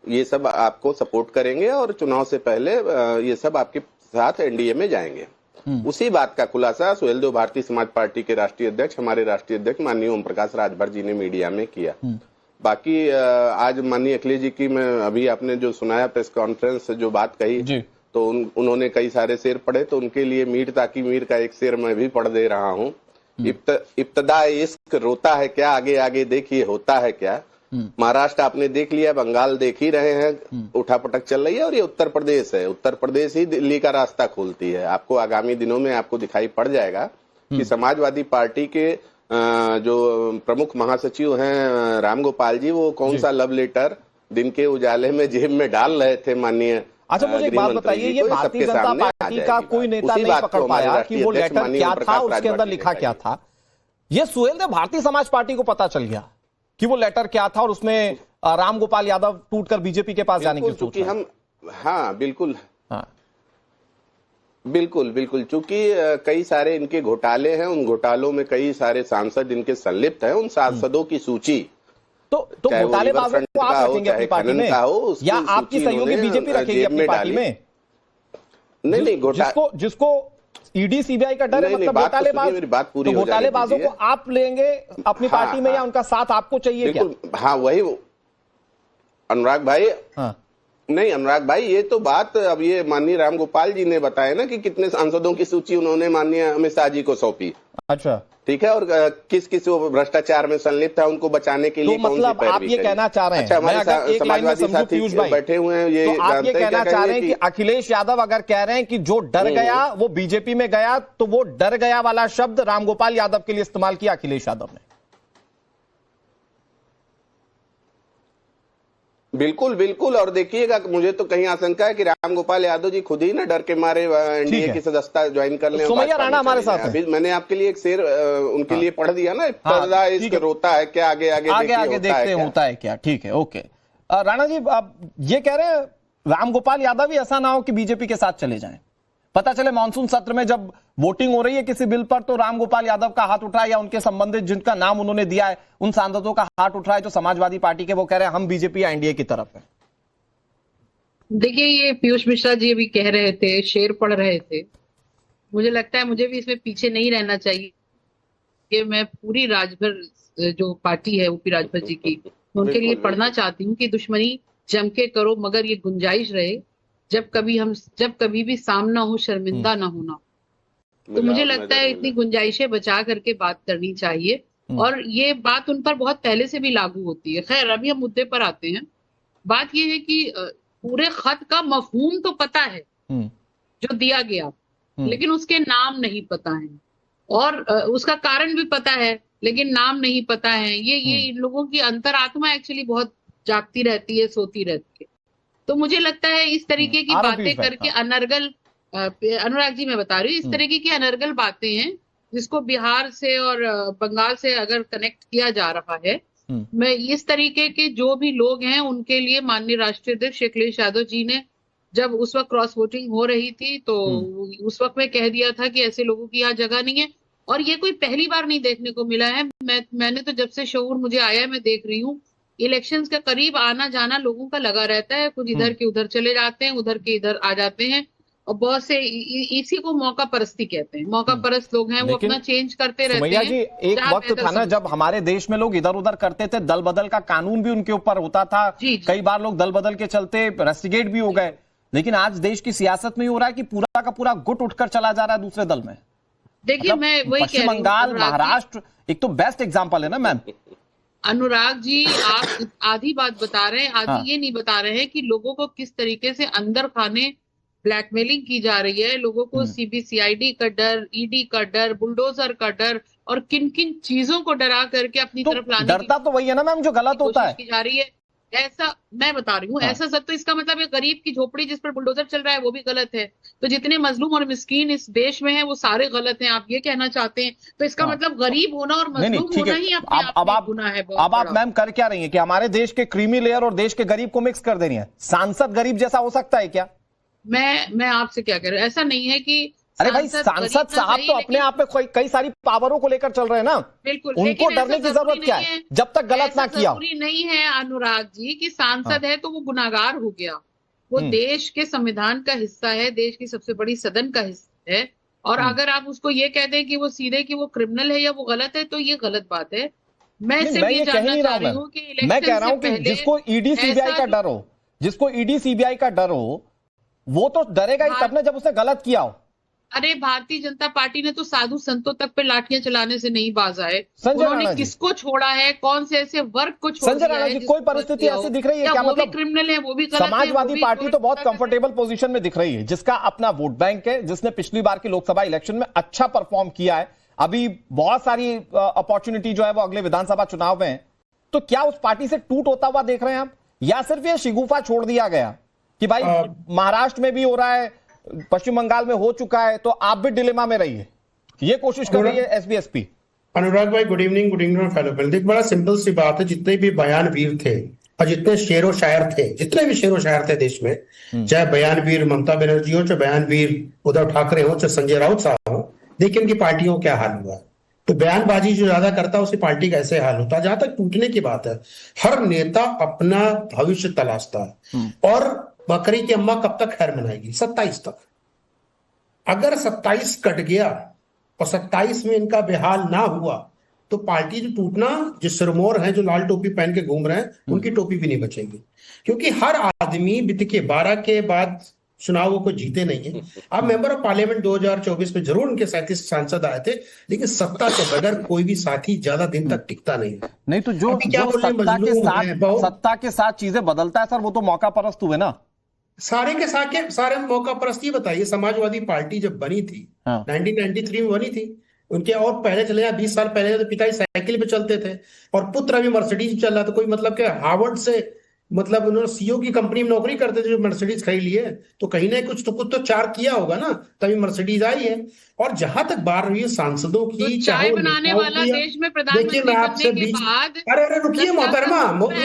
ये सब आपको सपोर्ट करेंगे और चुनाव से पहले ये सब आपके साथ एनडीए में जाएंगे। उसी बात का खुलासा सुहेलदेव भारतीय समाज पार्टी के राष्ट्रीय अध्यक्ष, हमारे राष्ट्रीय अध्यक्ष माननीय ओम प्रकाश राजभर जी ने मीडिया में किया। बाकी आज माननीय अखिलेश जी की, मैं अभी आपने जो सुनाया प्रेस कॉन्फ्रेंस जो बात कही, तो उन्होंने कई सारे शेर पढ़े, तो उनके लिए मीर ताकि मीर का एक शेर मैं भी पढ़ दे रहा हूँ। इब्तदा इश्क रोता है क्या, आगे आगे देखिए होता है क्या। महाराष्ट्र आपने देख लिया, बंगाल देख ही रहे हैं, उठापटक चल रही है, और ये उत्तर प्रदेश है। उत्तर प्रदेश ही दिल्ली का रास्ता खोलती है। आपको आगामी दिनों में आपको दिखाई पड़ जाएगा कि समाजवादी पार्टी के जो प्रमुख महासचिव हैं रामगोपाल जी, वो कौन सा लव लेटर दिन के उजाले में जेब में डाल रहे थे माननीय। अच्छा, मुझे एक बात बताइए, ये भारतीय जनता पार्टी का कोई नेता नहीं पकड़ पाया कि वो लेटर क्या था, उसके अंदर लिखा क्या था। ये सुहेलदेव भारतीय समाज पार्टी को पता चल गया कि वो लेटर क्या था, और उसमें रामगोपाल यादव टूटकर बीजेपी के पास जाने की सोच रहे हैं। हाँ बिल्कुल, हाँ बिल्कुल बिल्कुल, चूंकि कई सारे इनके घोटाले हैं, उन घोटालों में कई सारे सांसद इनके संलिप्त हैं। उन सांसदों की सूची तो घोटालेबाजों को आप रखेंगे अपनी पार्टी में, या आपकी सहयोगी बीजेपी रखेगी अपनी पार्टी में? नहीं, जिसको ईडी सीबीआई का डर है, मतलब घोटालेबाजों को आप लेंगे अपनी पार्टी में, या उनका साथ आपको चाहिए क्या? हाँ वही अनुराग भाई, नहीं अनुराग भाई, ये तो बात अब ये माननीय रामगोपाल जी ने बताया ना कि कितने सांसदों की सूची उन्होंने माननीय अमित शाह जी को सौंपी। अच्छा ठीक है, और किस किस वो भ्रष्टाचार में संलिप्त है उनको बचाने के लिए तो मतलब आप ये कहना चाह रहे हैं, अच्छा, हमारे समाजवादी साथी बैठे हुए हैं, ये तो आप ये कहना चाह रहे हैं कि अखिलेश यादव अगर कह रहे हैं कि जो डर गया वो बीजेपी में गया, तो वो डर गया वाला शब्द रामगोपाल यादव के लिए इस्तेमाल किया अखिलेश यादव ने? बिल्कुल बिल्कुल, और देखिएगा मुझे तो कहीं आशंका है कि रामगोपाल यादव जी खुद ही ना डर के मारे एनडीए की सदस्यता ज्वाइन कर लें। सुमैया राणा हमारे साथ है। अभी मैंने आपके लिए एक शेर उनके लिए पढ़ दिया ना, इब्तदा इश्क रोता है क्या, आगे आगे देखते हैं होता है क्या। ठीक है, ओके। राणा जी, आप ये कह रहे हैं रामगोपाल यादव ही ऐसा ना हो कि बीजेपी के साथ चले जाएं, पता चले मानसून सत्र में जब वोटिंग हो रही है किसी बिल पर तो रामगोपाल यादव का हाथ उठ रहा है, या उनके संबंधित जिनका नाम उन्होंने दिया है उन सांसदों का हाथ उठ रहा है जो समाजवादी पार्टी के, वो कह रहे हैं हम बीजेपी या एनडीए की तरफ है। देखिए, ये पीयूष मिश्रा जी अभी कह रहे थे, शेर पढ़ रहे थे, मुझे लगता है मुझे भी इसमें पीछे नहीं रहना चाहिए कि मैं पूरी राजभर जो पार्टी है ओपी राजभर जी की, उनके लिए पढ़ना चाहती हूँ कि दुश्मनी जम के करो, मगर ये गुंजाइश रहे जब कभी भी सामना हो शर्मिंदा ना होना। तो मुझे लगता है इतनी गुंजाइशें बचा करके बात करनी चाहिए, और ये बात उन पर बहुत पहले से भी लागू होती है। खैर, अभी हम मुद्दे पर आते हैं। बात ये है कि पूरे खत का मफहूम तो पता है जो दिया गया, लेकिन उसके नाम नहीं पता है, और उसका कारण भी पता है लेकिन नाम नहीं पता है। ये इन लोगों की अंतरात्मा एक्चुअली बहुत जागती रहती है, सोती रहती है। तो मुझे लगता है इस तरीके की बातें करके अनर्गल, अनुराग जी मैं बता रही हूँ, इस तरीके की अनर्गल बातें हैं जिसको बिहार से और बंगाल से अगर कनेक्ट किया जा रहा है, मैं इस तरीके के जो भी लोग हैं उनके लिए माननीय राष्ट्रीय अध्यक्ष अखिलेश यादव जी ने जब उस वक्त क्रॉस वोटिंग हो रही थी तो उस वक्त में कह दिया था कि ऐसे लोगों की यहाँ जगह नहीं है, और ये कोई पहली बार नहीं देखने को मिला है। मैंने तो जब से शऊर मुझे आया मैं देख रही हूँ, इलेक्शंस के करीब आना जाना लोगों का लगा रहता है, कुछ इधर के उधर चले जाते हैं, उधर के इधर आ जाते हैं, और बहुत से इसी को मौका परस्ती कहते हैं। मौका परस्त लोग हैं, वो अपना चेंज करते रहते हैं। जी, एक वक्त था ना जब हमारे देश में लोग इधर उधर करते थे, दल बदल का कानून भी उनके ऊपर होता था, कई बार लोग दल बदल के चलते रेस्टिगेट भी हो गए, लेकिन आज देश की सियासत में हो रहा है कि पूरा का पूरा गुट उठकर चला जा रहा है दूसरे दल में। देखिए, मैं वही पश्चिम बंगाल, महाराष्ट्र एक तो बेस्ट एग्जाम्पल है ना मैम। अनुराग जी, आप आधी बात बता रहे हैं, आधी ये नहीं बता रहे हैं कि लोगों को किस तरीके से अंदर खाने ब्लैकमेलिंग की जा रही है। लोगों को सीबीसीआईडी का डर, ईडी का डर, बुलडोजर का डर, और किन किन चीजों को डरा करके अपनी तरफ लाने डरता तो वही है ना मैम जो गलत होता है की जा रही है। ऐसा मैं बता रही हूँ, ऐसा सब तो इसका मतलब है गरीब की झोपड़ी जिस पर बुलडोजर चल रहा है वो भी गलत है, तो जितने मजलूम और मिस्कीन इस देश में हैं वो सारे गलत हैं, आप ये कहना चाहते हैं। तो इसका मतलब गरीब होना और मजलूम होना ही अपने आप में गुनाह है। अब आप मैम कर क्या रही है कि हमारे देश के क्रीमी लेयर और देश के गरीब को मिक्स कर दे रही है? सांसद गरीब जैसा हो सकता है क्या? मैं आपसे क्या कह रहा हूँ, ऐसा नहीं है कि अरे भाई सांसद साहब तो अपने आप में कई सारी पावरों को लेकर चल रहे हैं ना, बिल्कुल, उनको डरने की जरूरत क्या है जब तक गलत ना किया हो। जरूरी नहीं है अनुराग जी कि सांसद है तो वो गुनाहगार हो गया। वो देश के संविधान का हिस्सा है, देश की सबसे बड़ी सदन का हिस्सा है, और अगर आप उसको ये कह दें कि वो सीधे कि वो क्रिमिनल है या वो गलत है तो ये गलत बात है। मैं सिर्फ ये जानना चाह रही हूँ कि मैं कह रहा हूं कि जिसको ईडी सीबीआई का डर हो, जिसको ईडी सीबीआई का डर हो, वो तो डरेगा ही तब ना जब उसने गलत किया हो। अरे भारतीय जनता पार्टी ने तो साधु संतों तक पे लाठियां चलाने से नहीं बाज आए। संजय उन्होंने किसको छोड़ा है, कौन से ऐसे वर्ग को छोड़ा है? संजय राणा जी, कोई परिस्थिति ऐसी दिख रही है क्या? मतलब क्रिमिनल है, वो भी गलत है, समाजवादी पार्टी तो बहुत कंफर्टेबल पोजीशन में दिख रही है, जिसका अपना वोट बैंक है, जिसने पिछली बार की लोकसभा इलेक्शन में अच्छा परफॉर्म किया है, अभी बहुत सारी अपॉर्चुनिटी जो है वो अगले विधानसभा चुनाव में है, तो क्या उस पार्टी से टूट होता हुआ देख रहे हैं आप, या सिर्फ ये शिगुफा छोड़ दिया गया कि भाई महाराष्ट्र में भी हो रहा है, पश्चिम बंगाल में हो चुका है, तो आप भी डिलेमा में रहिए, ये कोशिश कर रही है एसबीएसपी? अनुराग भाई गुड इवनिंग फेलो फ्रेंड। एक बड़ा सिंपल सी बात है, जितने भी बयानवीर थे और जितने शेरो शायर थे, जितने भी शेरो शायर थे देश में, चाहे बयानवीर ममता बनर्जी हो, चाहे बयानवीर उद्धव ठाकरे हो, चाहे संजय राउत साहब हो, देखिए उनकी पार्टियों को क्या हाल हुआ। तो बयानबाजी जो ज्यादा करता है उसी पार्टी का ऐसे हाल होता है। जहां तक टूटने की बात है, हर नेता अपना भविष्य तलाशता है, और बकरी की अम्मा कब तक खैर मनाएगी? 27 तक। अगर 27 कट गया और 27 में इनका बेहाल ना हुआ तो पार्टी जो टूटना, जो सिरमौर हैं जो लाल टोपी पहन के घूम रहे हैं, उनकी टोपी भी नहीं बचेगी, क्योंकि हर आदमी बीते के 12 के बाद चुनावों को जीते नहीं है। अब मेंबर ऑफ पार्लियामेंट 2024 में जरूर उनके 37 सांसद आए थे, लेकिन सत्ता के बगैर कोई भी साथी ज्यादा दिन तक टिकता नहीं। तो जो सत्ता के साथ चीजें बदलता है सर, वो तो मौका परस्त हुए ना। सारे के सारे मौका परस्ती। बताइए, समाजवादी पार्टी जब बनी थी 1993 में बनी थी, उनके और पहले चले जाए 20 साल पहले तो पिताजी साइकिल पे चलते थे और पुत्र अभी मर्सिडीज चल रहा था। कोई मतलब के हार्वर्ड से मतलब उन्होंने सीईओ की कंपनी में नौकरी करते थे जो मर्सिडीज खरीद लिए, तो कहीं ना कुछ तो चार किया होगा ना, तभी मर्सिडीज आई है। और जहां तक बात रही है सांसदों की, तो चाय बनाने वाला देश में प्रधानमंत्री बनने के बाद, अरे रुकिए मोहतरमा,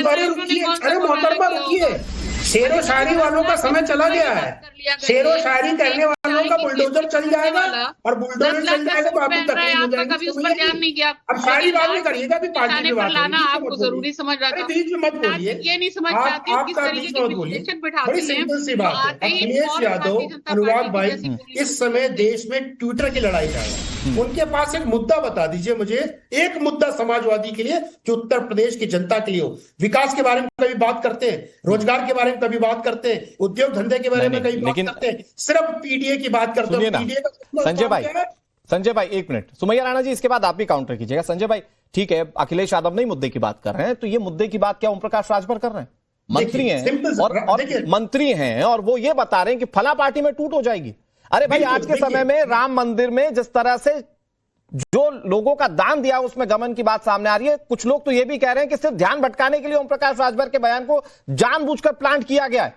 अरे मोहतरमा रुकिए, शेरो शायरी वालों का समय चला गया है। शेरो शायरी करने वालों का बुलडोजर चल जाएगा, और बुलडोजर चल जाएगा तो आपको तकलीफ हो जाएगी। अब शायरी बात नहीं करिएगा, अभी पार्टी की बात लाना आपको जरूरी समझ रहा था। बीच में मत बोलिए, ये नहीं समझ पाती किस तरीके की विश्लेषण बिठाते हैं। बड़ी सिंपल सी बात है। अखिलेश यादव, अनुराग भाई, इस समय देश में ट्विटर की लड़ाई जा रही है। उनके पास एक मुद्दा बता दीजिए मुझे, एक मुद्दा समाजवादी के लिए जो उत्तर प्रदेश की जनता के लिए हो। विकास के बारे में कभी बात करते हैं, रोजगार के बारे में कभी बात करते हैं, उद्योग धंधे के बारे में कभी बात करते हैं, सिर्फ पीडीए की बात करते हैं। संजय भाई एक मिनट, सुमैया राणा जी इसके बाद आप भी काउंटर कीजिएगा। संजय भाई ठीक है, अखिलेश यादव नहीं मुद्दे की बात कर रहे हैं, तो ये मुद्दे की बात क्या ओम प्रकाश राजभर कर रहे हैं? मंत्री हैं और मंत्री हैं और वो ये बता रहे हैं कि फला पार्टी में टूट हो जाएगी। अरे भाई आज के समय में राम मंदिर में जिस तरह से जो लोगों का दान दिया उसमें गमन की बात सामने आ रही है, कुछ लोग तो ये भी कह रहे हैं कि सिर्फ ध्यान भटकाने के लिए ओम प्रकाश राजभर के बयान को जानबूझकर प्लांट किया गया है।